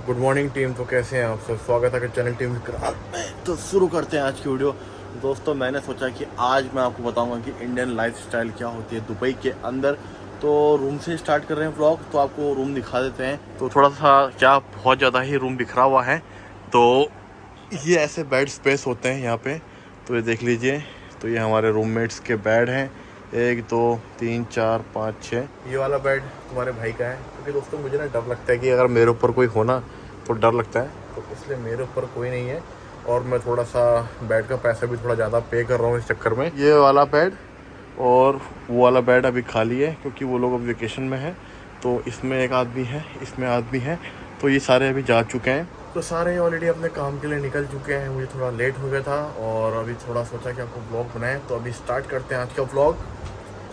Good morning team. तो कैसे हैं आप सब? स्वागत है चैनल टीम में। तो शुरू करते हैं आज की वीडियो। दोस्तों मैंने सोचा कि आज मैं आपको बताऊंगा कि इंडियन लाइफस्टाइल क्या होती है दुबई के अंदर। तो रूम से स्टार्ट कर रहे हैं व्लॉग, तो आपको रूम दिखा देते हैं। तो थोड़ा सा क्या बहुत ज़्यादा ही रूम बिखरा हुआ है। तो ये ऐसे बेड स्पेस होते हैं यहाँ पे, तो ये देख लीजिए। तो ये हमारे रूममेट्स के बेड हैं, 1 2 3 4 5 6। ये वाला बेड तुम्हारे भाई का है, क्योंकि दोस्तों मुझे ना डर लगता है कि अगर मेरे ऊपर कोई हो ना तो डर लगता है, तो इसलिए मेरे ऊपर कोई नहीं है। और मैं थोड़ा सा बेड का पैसा भी थोड़ा ज़्यादा पे कर रहा हूँ इस चक्कर में। ये वाला बेड और वो वाला बेड अभी खाली है, क्योंकि वो लोग अभी वेकेशन में हैं। तो इसमें एक आदमी है, इसमें आदमी है, तो ये सारे अभी जा चुके हैं। तो सारे ऑलरेडी अपने काम के लिए निकल चुके हैं। मुझे थोड़ा लेट हो गया था और अभी थोड़ा सोचा कि आपको ब्लॉग बनाएं। तो अभी स्टार्ट करते हैं आज का ब्लॉग।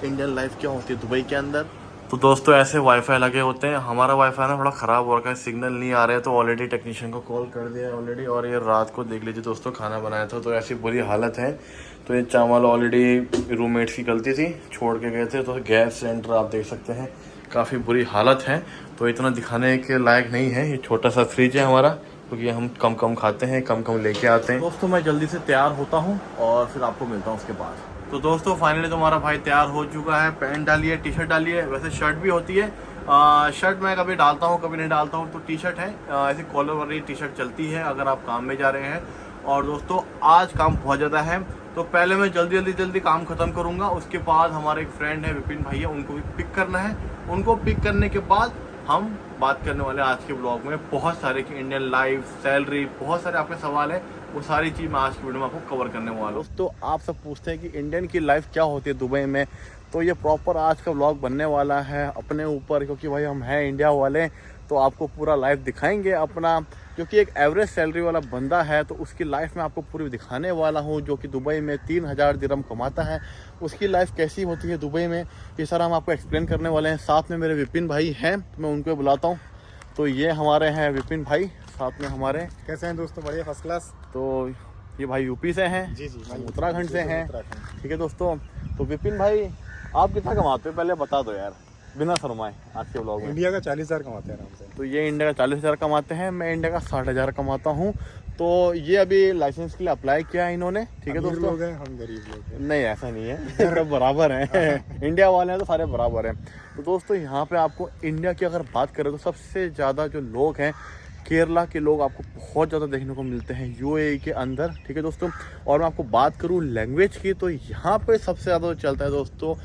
इंडियन लाइफ क्या होती है दुबई के अंदर। तो दोस्तों ऐसे वाईफाई लगे होते हैं। हमारा वाईफाई ना थोड़ा ख़राब हो रखा है, सिग्नल नहीं आ रहे हैं। तो ऑलरेडी टेक्नीशियन को कॉल कर दिया है ऑलरेडी। और ये रात को देख लीजिए दोस्तों, खाना बनाया था तो ऐसी बुरी हालत है। तो ये चावल ऑलरेडी रूममेट्स की गलती थी, छोड़ के गए थे। तो गैस सिलेंडर आप देख सकते हैं काफ़ी बुरी हालत है। तो इतना दिखाने के लायक नहीं है। ये छोटा सा फ्रिज है हमारा, क्योंकि हम कम कम खाते हैं, कम कम लेके आते हैं। दोस्तों मैं जल्दी से तैयार होता हूँ और फिर आपको मिलता हूँ उसके बाद। तो दोस्तों फाइनली तो हमारा भाई तैयार हो चुका है। पैंट डाली है, टी शर्ट डाली है, वैसे शर्ट भी होती है। शर्ट मैं कभी डालता हूँ कभी नहीं डालता हूँ। तो टी शर्ट है, ऐसी कॉलर वाली टी शर्ट चलती है अगर आप काम में जा रहे हैं। और दोस्तों आज काम बहुत ज़्यादा है, तो पहले मैं जल्दी काम ख़त्म करूँगा। उसके बाद हमारे एक फ्रेंड है विपिन भैया, उनको भी पिक करना है। उनको पिक करने के बाद हम बात करने वाले हैं आज के ब्लॉग में बहुत सारे कि इंडियन लाइफ, सैलरी, बहुत सारे आपके सवाल है। वो सारी चीज़ मैं आज की वीडियो में आपको कवर करने वाला हूँ। तो आप सब पूछते हैं कि इंडियन की लाइफ क्या होती है दुबई में। तो ये प्रॉपर आज का व्लॉग बनने वाला है अपने ऊपर, क्योंकि भाई हम हैं इंडिया वाले। तो आपको पूरा लाइफ दिखाएंगे अपना, क्योंकि एक एवरेज सैलरी वाला बंदा है तो उसकी लाइफ में आपको पूरी दिखाने वाला हूँ। जो कि दुबई में 3000 दिरहम कमाता है, उसकी लाइफ कैसी होती है दुबई में, ये सारा हम आपको एक्सप्लेन करने वाले हैं। साथ में मेरे विपिन भाई हैं, तो मैं उनको बुलाता हूँ। तो ये हमारे हैं विपिन भाई, साथ में हमारे। कैसे हैं दोस्तों? बढ़िया, फर्स्ट क्लास। तो ये भाई यूपी से हैं, जी जी, हम उत्तराखंड से हैं। ठीक है दोस्तों। तो विपिन भाई आप कितना कमाते हो पहले बता दो यार, बिना शर्माए आज के ब्लॉग में। इंडिया का 40,000 कमाते हैं आराम से। तो ये इंडिया का 40,000 कमाते हैं, मैं इंडिया का 60,000 कमाता हूँ। तो ये अभी लाइसेंस के लिए अप्लाई किया है इन्होंने। ठीक है दोस्तों, लोग हैं, हम गरीब लोग हैं। नहीं ऐसा नहीं है, सब बराबर हैं। इंडिया वाले हैं तो सारे बराबर हैं। तो दोस्तों यहाँ पे आपको इंडिया की अगर बात करें तो सबसे ज़्यादा जो लोग हैं केरला के लोग आपको बहुत ज़्यादा देखने को मिलते हैं यूएई के अंदर। ठीक है दोस्तों। और मैं आपको बात करूँ लैंग्वेज की, तो यहाँ पे सबसे ज़्यादा चलता है दोस्तों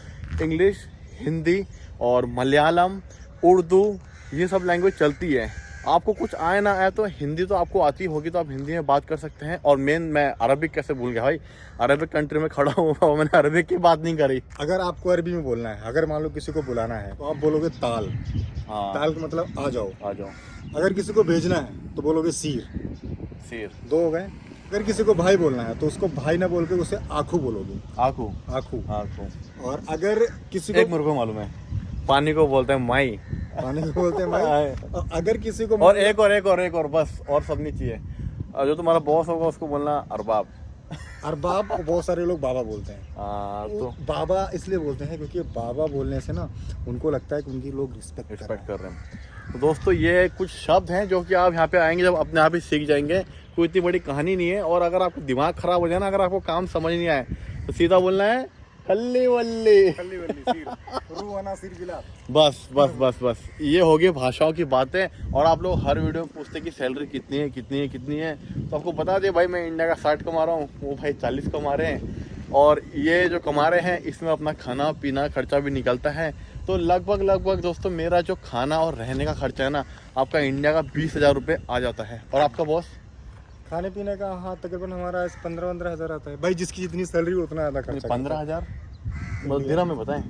इंग्लिश, हिंदी और मलयालम, उर्दू, ये सब लैंग्वेज चलती है। आपको कुछ आए ना आए तो हिंदी तो आपको आती होगी, तो आप हिंदी में बात कर सकते हैं। और मेन मैं अरबिक कैसे भूल गया भाई, अरबिक कंट्री में खड़ा हुआ मैंने अरबिक की बात नहीं करी। अगर आपको अरबी में बोलना है, अगर मान लो किसी को बुलाना है तो आप बोलोगे ताल। हाँ, ताल का मतलब आ जाओ। आ जाओ। अगर किसी को भेजना है तो बोलोगे सीर। सिर, 2 हो गए। अगर किसी को भाई बोलना है तो उसको भाई ना बोल के उसे आखू बोलोगे। आखू, आखू। आखू। और अगर किसी को एक मेरे को मालूम है, पानी को बोलते हैं माई। पानी को बोलते हैं भाई। और अगर किसी को और एक और बस, और सब नहीं चाहिए। और जो तुम्हारा बॉस होगा उसको बोलना अरबाब। अरबाब को बहुत सारे लोग बाबा बोलते हैं। तो बाबा इसलिए बोलते हैं क्योंकि बाबा बोलने से ना उनको लगता है कि उनकी लोग रिस्पेक्ट कर रहे हैं। तो दोस्तों ये कुछ शब्द हैं जो कि आप यहाँ पे आएंगे जब अपने आप ही सीख जाएंगे। कोई इतनी बड़ी कहानी नहीं है। और अगर आपको दिमाग खराब हो जाए ना, अगर आपको काम समझ नहीं आए तो सीधा बोलना है खल्ली वल्ली। बस ये हो गई भाषाओं की बातें। और आप लोग हर वीडियो में पूछते कि सैलरी कितनी है। तो आपको बता दिया भाई, मैं इंडिया का 60 कमा रहा हूँ, वो भाई 40 कमा रहे हैं। और ये जो कमा रहे हैं इसमें अपना खाना पीना खर्चा भी निकलता है। तो लगभग दोस्तों मेरा जो खाना और रहने का खर्चा है ना, आपका इंडिया का 20,000 रुपये आ जाता है। और आपका बॉस? खाने पीने का हाँ तकरीबन हमारा 15-15 हज़ार आता है भाई। जिसकी जितनी सैलरी उतना ज़्यादा खर्चा। 15,000 दिरहम में बताएं।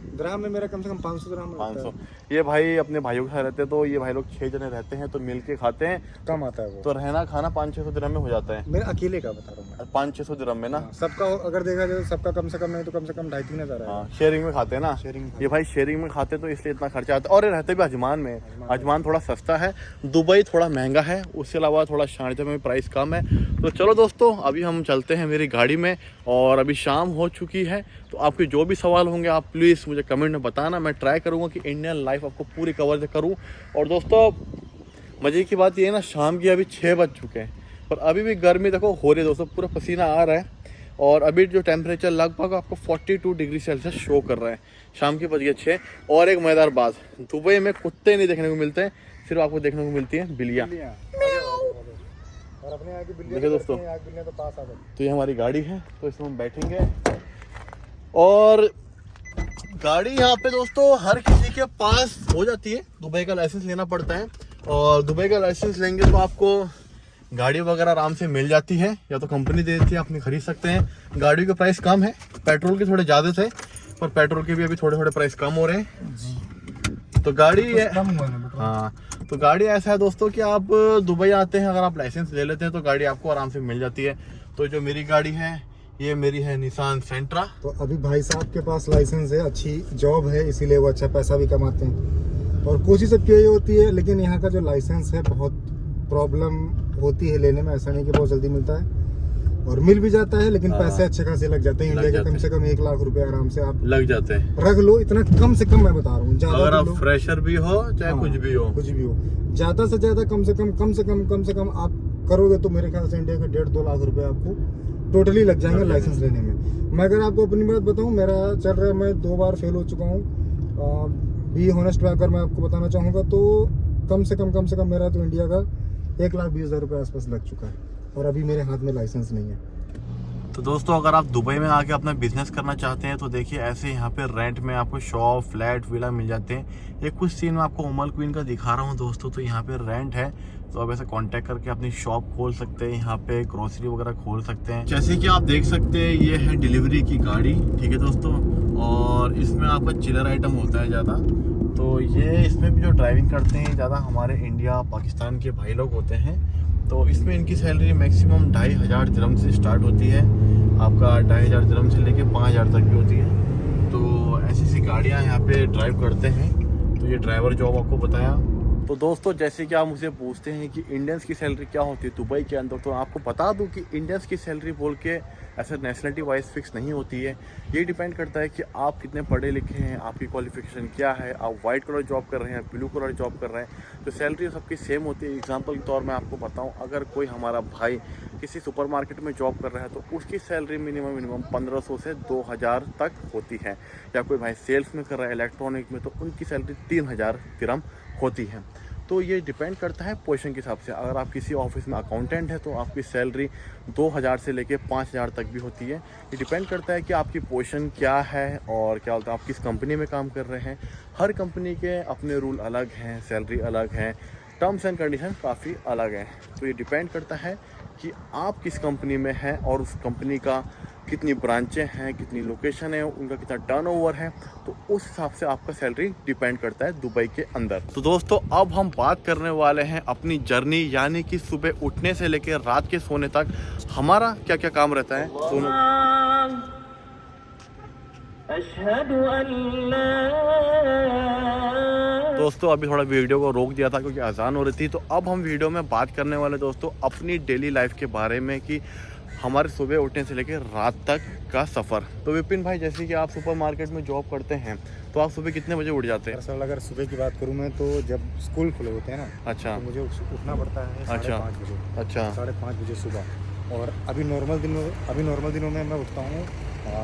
दिरहम में मेरा कम से कम 500 दिरहम रहता 500। है। ये भाई अपने भाइयों के साथ रहते हैं, तो ये भाई लोग 6 जने रहते हैं, तो मिल के खाते हैं। कम आता है वो। तो रहना खाना 500-600 दिरहम में हो जाता है। मेरे अकेले का बता रहा हूँ मैं। 500-600 दिरहम में ना। सबका अगर देखा जाए तो सबका कम से कम नहीं तो कम से कम 2,500-3 हज़ार है। हाँ, शेयरिंग में खाते हैं ना। शेयरिंग ये भाई शेयरिंग में खाते तो इसलिए इतना खर्चा आता है। और ये रहते भी अजमान में। अजमान थोड़ा सस्ता है, दुबई थोड़ा महंगा है, उसके अलावा थोड़ा शारजा में प्राइस कम है। तो चलो दोस्तों अभी हम चलते हैं मेरी गाड़ी में। और अभी शाम हो चुकी है, तो आपके जो भी सवाल होंगे आप प्लीज़ मुझे कमेंट में बताना। मैं ट्राई करूँगा कि इंडियन लाइफ आपको पूरी कवर करूँ। और दोस्तों मज़े की बात ये है ना, शाम के अभी 6 बज चुके हैं पर अभी भी गर्मी देखो हो रही है दोस्तों, पूरा पसीना आ रहा है। और अभी जो टेम्परेचर लगभग आपको 42 डिग्री सेल्सियस शो कर रहा है। शाम के बज गए 6। और एक मज़ेदार बात, दुबई में कुत्ते नहीं देखने को मिलते हैं, सिर्फ आपको देखने को मिलती है बिल्लियाँ। और अपने यहाँ की बिल्लियाँ देखिए दोस्तों, यहाँ की बिल्लियाँ तो पास आ गई। तो ये हमारी गाड़ी है, तो इसमें हम बैठेंगे। और गाड़ी यहाँ पे दोस्तों हर किसी के पास हो जाती है, दुबई का लाइसेंस लेना पड़ता है। और दुबई का लाइसेंस लेंगे तो आपको गाड़ी वगैरह आराम से मिल जाती है, या तो कंपनी दे देती है, आप खरीद सकते हैं। गाड़ी के प्राइस कम है, पेट्रोल के थोड़े ज़्यादा थे पर पेट्रोल के भी अभी थोड़े थोड़े प्राइस कम हो रहे हैं जी। तो गाड़ी है, हाँ, तो गाड़ी ऐसा है दोस्तों कि आप दुबई आते हैं, अगर आप लाइसेंस ले लेते हैं तो गाड़ी आपको आराम से मिल जाती है। तो जो मेरी गाड़ी है, ये मेरी है निसान सेंट्रा। तो अभी भाई साहब के पास लाइसेंस है, अच्छी जॉब है, इसीलिए वो अच्छा पैसा भी कमाते हैं। और कोशिश सबकी यही होती है, लेकिन यहाँ का जो लाइसेंस है बहुत प्रॉब्लम होती है लेने में। ऐसा नहीं कि बहुत जल्दी मिलता है, और मिल भी जाता है, लेकिन पैसे अच्छे खासे लग जाते हैं। इंडिया के कम से कम 1 लाख रुपए आराम से आप लग जाते हैं, रख लो। इतना कम से कम मैं बता रहा हूँ, अगर आप फ्रेशर भी हो चाहे हाँ, कुछ भी हो, ज्यादा से ज्यादा कम से कम आप करोगे तो मेरे ख्याल से इंडिया के 1.5-2 लाख रुपए आपको टोटली लग जाएंगे लाइसेंस लेने में। मैं अगर आपको अपनी बात बताऊं, मेरा चल रहा है, मैं 2 बार फेल हो चुका हूँ। बी होनेस्ट अगर मैं आपको बताना चाहूँगा तो कम से कम मेरा तो इंडिया का 1,20,000 रुपये आसपास लग चुका है, और अभी मेरे हाथ में लाइसेंस नहीं है। तो दोस्तों अगर आप दुबई में आके अपना बिजनेस करना चाहते हैं तो देखिए ऐसे यहाँ पे रेंट में आपको शॉप, फ्लैट, विला मिल जाते हैं। एक कुछ सीन मैं आपको उमल क्वीन का दिखा रहा हूँ दोस्तों। तो यहाँ पे रेंट है, तो आप ऐसे कांटेक्ट करके अपनी शॉप खोल सकते हैं, यहाँ पे ग्रोसरी वगैरह खोल सकते हैं। जैसे कि आप देख सकते हैं ये है डिलीवरी की गाड़ी, ठीक है दोस्तों। और इसमें आपका चिलर आइटम होता है ज़्यादा, तो ये इसमें भी जो ड्राइविंग करते हैं ज़्यादा हमारे इंडिया पाकिस्तान के भाई लोग होते हैं। तो इसमें इनकी सैलरी मैक्सिमम 2,500 दिरहम से स्टार्ट होती है, आपका 2,500 दिरहम से लेके 5,000 तक भी होती है। तो ऐसी गाड़ियाँ यहाँ पे ड्राइव करते हैं। तो ये ड्राइवर जॉब आपको बताया। तो दोस्तों जैसे कि आप मुझे पूछते हैं कि इंडियंस की सैलरी क्या होती है दुबई के अंदर, तो आपको बता दूं कि इंडियंस की सैलरी बोल के ऐसे नेशनलिटी वाइज फिक्स नहीं होती है। ये डिपेंड करता है कि आप कितने पढ़े लिखे हैं, आपकी क्वालिफिकेशन क्या है, आप वाइट कलर जॉब कर रहे हैं, ब्लू कलर जॉब कर रहे हैं, तो सैलरी सबकी सेम होती है। एग्जांपल के तौर में आपको बताऊं, अगर कोई हमारा भाई किसी सुपरमार्केट में जॉब कर रहा है तो उसकी सैलरी मिनिमम 1500 से 2,000 तक होती है। या कोई भाई सेल्स में कर रहा है इलेक्ट्रॉनिक में, तो उनकी सैलरी 3,000 दिरहम होती है। तो ये डिपेंड करता है पोजीशन के हिसाब से। अगर आप किसी ऑफिस में अकाउंटेंट है तो आपकी सैलरी 2,000 से लेके 5,000 तक भी होती है। ये डिपेंड करता है कि आपकी पोजीशन क्या है और क्या बोलते हैं आप किस कंपनी में काम कर रहे हैं। हर कंपनी के अपने रूल अलग हैं, सैलरी अलग हैं, टर्म्स एंड कंडीशन काफ़ी अलग हैं। तो ये डिपेंड करता है कि आप किस कंपनी में हैं और उस कंपनी का कितनी ब्रांचें हैं, कितनी लोकेशन है, उनका कितना टर्नओवर है, तो उस हिसाब से आपका सैलरी डिपेंड करता है दुबई के अंदर। तो दोस्तों अब हम बात करने वाले हैं अपनी जर्नी, यानी कि सुबह उठने से लेकर रात के सोने तक हमारा क्या क्या काम रहता है। दोस्तों अभी थोड़ा वीडियो को रोक दिया था क्योंकि अजान हो रही थी। तो अब हम वीडियो में बात करने वाले दोस्तों अपनी डेली लाइफ के बारे में कि हमारे सुबह उठने से लेकर रात तक का सफ़र। तो विपिन भाई जैसे कि आप सुपरमार्केट में जॉब करते हैं तो आप सुबह कितने बजे उठ जाते हैं? दरअसल अगर सुबह की बात करूँ मैं, तो जब स्कूल खुले होते हैं ना, अच्छा, तो मुझे उठना पड़ता है 5:30 बजे। अच्छा, 5:30 बजे सुबह। और अभी नॉर्मल दिनों में मैं उठता हूँ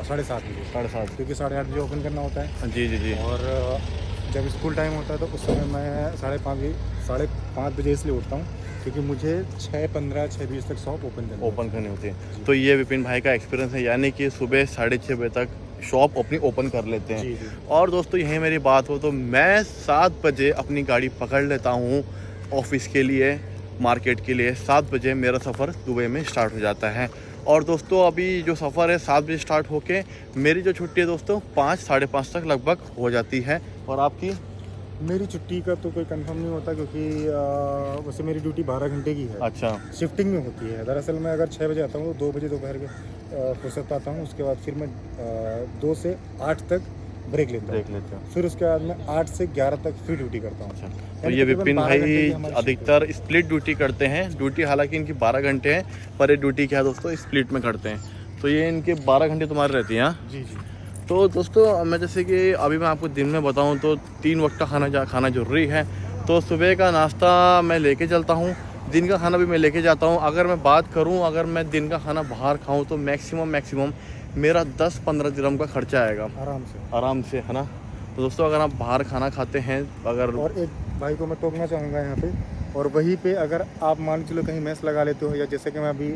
7:30 बजे। 7:30, क्योंकि 8:30 बजे ओपन करना होता है। जी जी जी। और जब स्कूल टाइम होता है तो उस समय मैं 5:30 बजे इसलिए उठता हूँ क्योंकि मुझे 6:15 6:20 तक शॉप ओपन करनी होती है। तो ये विपिन भाई का एक्सपीरियंस है, यानी कि सुबह 6:30 बजे तक शॉप अपनी ओपन कर लेते हैं। जी। और दोस्तों यही मेरी बात हो तो मैं 7 बजे अपनी गाड़ी पकड़ लेता हूँ ऑफिस के लिए, मार्केट के लिए। 7 बजे मेरा सफ़र दुबई में स्टार्ट हो जाता है। और दोस्तों अभी जो सफ़र है 7 बजे स्टार्ट होके मेरी जो छुट्टी है दोस्तों 5 साढ़े 5 तक लगभग हो जाती है। और आपकी? मेरी छुट्टी का तो कोई कंफर्म नहीं होता क्योंकि वैसे मेरी ड्यूटी 12 घंटे की है। अच्छा, शिफ्टिंग में होती है। दरअसल मैं अगर 6 बजे आता हूँ तो 2 बजे दोपहर के फुर्सत आता हूँ। उसके बाद फिर मैं 2 से 8 तक ब्रेक लेता हूँ। फिर उसके बाद मैं 8 से 11 तक फिर ड्यूटी करता हूँ। तो ये विपिन भाई अधिकतर स्प्लिट ड्यूटी करते हैं। ड्यूटी हालांकि इनकी 12 घंटे हैं पर ये ड्यूटी क्या है दोस्तों स्प्लिट में करते हैं। तो ये इनके 12 घंटे तुम्हारे रहती हैं? जी जी। तो दोस्तों मैं जैसे कि अभी मैं आपको दिन में बताऊं तो 3 वक्त का खाना ज़रूरी है। तो सुबह का नाश्ता मैं लेके चलता हूँ, दिन का खाना भी मैं लेके जाता हूँ। अगर मैं बात करूँ, अगर मैं दिन का खाना बाहर खाऊँ तो मैक्सिमम मेरा 10-15 दिरहम का खर्चा आएगा आराम से, है ना। तो दोस्तों अगर आप बाहर खाना खाते हैं, अगर और एक भाई को मैं टोकना चाहूँगा यहाँ पे, और वहीं पे अगर आप मान के चलो कहीं मेस लगा लेते हो, या जैसे कि मैं अभी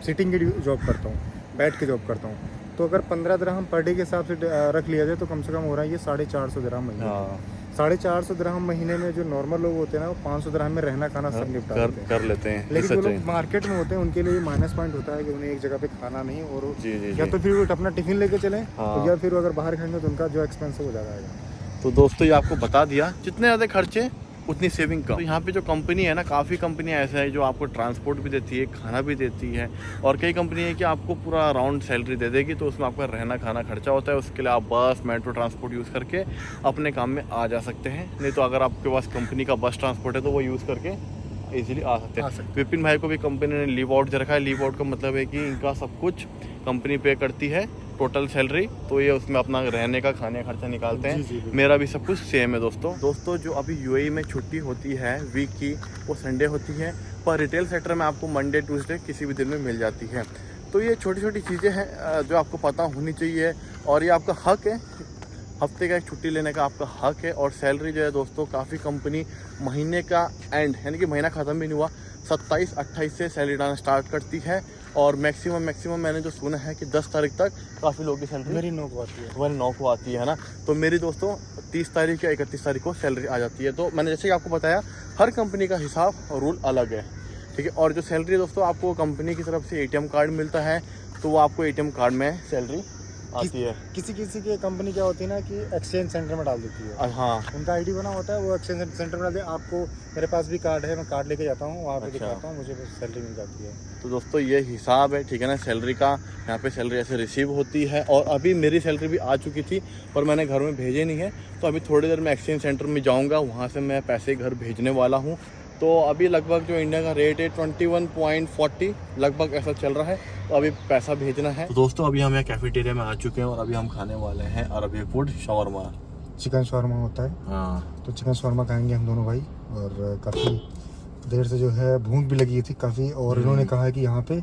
सिटिंग की जॉब करता हूँ, बैठ के जॉब करता हूँ, तो अगर 15 दिरहम पर डे के हिसाब से रख लिया जाए तो कम से कम हो रहा है ये 450 दिरहम महीने। 450 दिरहम महीने में जो नॉर्मल लोग होते हैं ना, वो 500 दिरहम में रहना खाना सब निपटा कर लेते हैं। लेकिन जो लोग मार्केट में होते हैं उनके लिए माइनस पॉइंट होता है कि उन्हें एक जगह पे खाना नहीं, और या तो फिर वो अपना टिफिन लेके चलें, या फिर अगर बाहर खाएंगे तो उनका जो एक्सपेंस है वो ज़्यादा आएगा। तो दोस्तों ये आपको बता दिया, जितने ज़्यादा खर्चे उतनी सेविंग कम। तो यहाँ पे जो कंपनी है ना, काफ़ी कंपनियाँ ऐसा है जो आपको ट्रांसपोर्ट भी देती है, खाना भी देती है, और कई कंपनी है कि आपको पूरा राउंड सैलरी दे देगी, तो उसमें आपका रहना खाना खर्चा होता है। उसके लिए आप बस मेट्रो ट्रांसपोर्ट यूज़ करके अपने काम में आ जा सकते हैं। नहीं तो अगर आपके पास कंपनी का बस ट्रांसपोर्ट है तो वो यूज़ करके इजीली आ सकते हैं। विपिन भाई को भी कंपनी ने लीव आउट दे रखा है। लीव आउट का मतलब है कि इनका सब कुछ कंपनी पे करती है, टोटल सैलरी, तो ये उसमें अपना रहने का खाने का खर्चा निकालते हैं। जी, मेरा भी सब कुछ सेम है दोस्तों जो अभी यूएई में छुट्टी होती है वीक की, वो संडे होती है, पर रिटेल सेक्टर में आपको मंडे ट्यूसडे किसी भी दिन में मिल जाती है। तो ये छोटी छोटी चीज़ें हैं जो आपको पता होनी चाहिए, और ये आपका हक है, हफ्ते का एक छुट्टी लेने का आपका हक है। और सैलरी जो है दोस्तों, काफ़ी कंपनी महीने का एंड, यानी कि महीना ख़त्म भी नहीं हुआ, 27-28 से सैलरी डालना स्टार्ट करती है। और मैक्सिमम मैंने जो सुना है कि 10 तारीख तक काफ़ी लोगों की सैलरी मेरी 9 को आती है, तुम्हारी 9 को आती है ना। तो मेरी दोस्तों 30 तारीख या 31 तारीख को सैलरी आ जाती है। तो मैंने जैसे कि आपको बताया, हर कंपनी का हिसाब और रूल अलग है, ठीक है। और जो सैलरी है दोस्तों, आपको कंपनी की तरफ से ATM कार्ड मिलता है, तो वो आपको ATM कार्ड में सैलरी आती है। किसी की कंपनी क्या होती है ना कि एक्सचेंज सेंटर में डाल देती है। हाँ, उनका आईडी बना होता है, वो एक्सचेंज सेंटर में डाल दे। आपको, मेरे पास भी कार्ड है, मैं कार्ड लेके जाता हूँ, वहाँ पे दिखाता हूँ, मुझे सैलरी मिल जाती है। तो दोस्तों ये हिसाब है, ठीक है ना, सैलरी का। यहाँ पे सैलरी ऐसे रिसीव होती है। और अभी मेरी सैलरी भी आ चुकी थी, पर मैंने घर में भेजे नहीं है, तो अभी थोड़ी देर में एक्सचेंज सेंटर में जाऊँगा, वहाँ से मैं पैसे घर भेजने वाला हूँ। तो अभी लगभग जो इंडिया का रेट है 21.40 लगभग ऐसा चल रहा है, तो अभी पैसा भेजना है। तो दोस्तों अभी हम यहाँ कैफेटेरिया में आ चुके हैं, और अभी हम खाने वाले हैं Arabic food, shawarma, chicken shawarma होता है। हाँ, तो चिकन शावरमा खाएंगे हम दोनों भाई, और काफ़ी देर से जो है भूख भी लगी थी काफ़ी, और इन्होंने कहा है कि यहाँ पे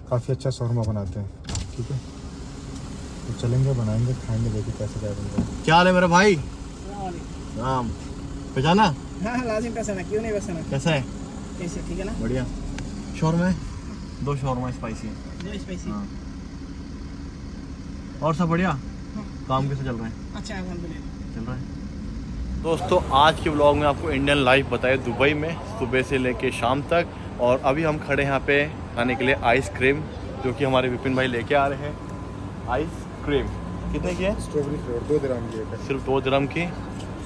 काफ़ी अच्छा शावरमा बनाते हैं, ठीक है। तो चलेंगे, बनाएंगे, खाएंगे, देखिए कैसे क्या बनता है। क्या हाल है मेरा भाई? राम, पहचाना? हाँ लाजिम पहचाना, क्यों नहीं पहचाना। कैसा है? कैसे, ठीक है ना? बढ़िया। शौरमा है, 2 शौरमा स्पाइसी है। 2 स्पाइसी। हाँ। और सब बढ़िया? हाँ। काम कैसे चल रहा है? अच्छा, अल्हम्दुलिल्लाह चल रहा है। दोस्तों आज के व्लॉग में आपको इंडियन लाइफ बताए दुबई में, सुबह से लेके शाम तक। और अभी हम खड़े यहाँ पे खाने के लिए आइसक्रीम, जो कि हमारे विपिन भाई लेके आ रहे हैं। आइसक्रीम कितने की है? स्ट्रॉबेरी फ्लेवर 2 दिरहम की है, सिर्फ 2 दिरहम की।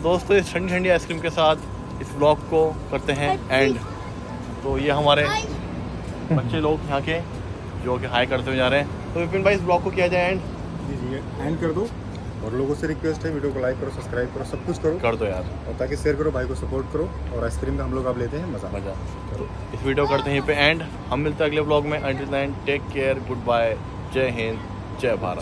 दोस्तों इस ठंडी ठंडी आइसक्रीम के साथ इस व्लॉग को करते हैं एंड। तो ये हमारे बच्चे लोग यहाँ के जो कि हाई करते हुए जा रहे हैं। तो विपिन भाई इस ब्लॉग को किया जाए एंड? जी एंड कर दो। और लोगों से रिक्वेस्ट है, वीडियो को लाइक करो, सब्सक्राइब करो, सब कुछ करो, कर दो यार, और ताकि शेयर करो, भाई को सपोर्ट करो। और आइसक्रीम का हम लोग आप लेते हैं मज़ा। तो इस वीडियो को करते हैं यहीं पे एंड। हम मिलते हैं अगले ब्लॉग में। Until then take care, good bye, जय हिंद, जय भारत।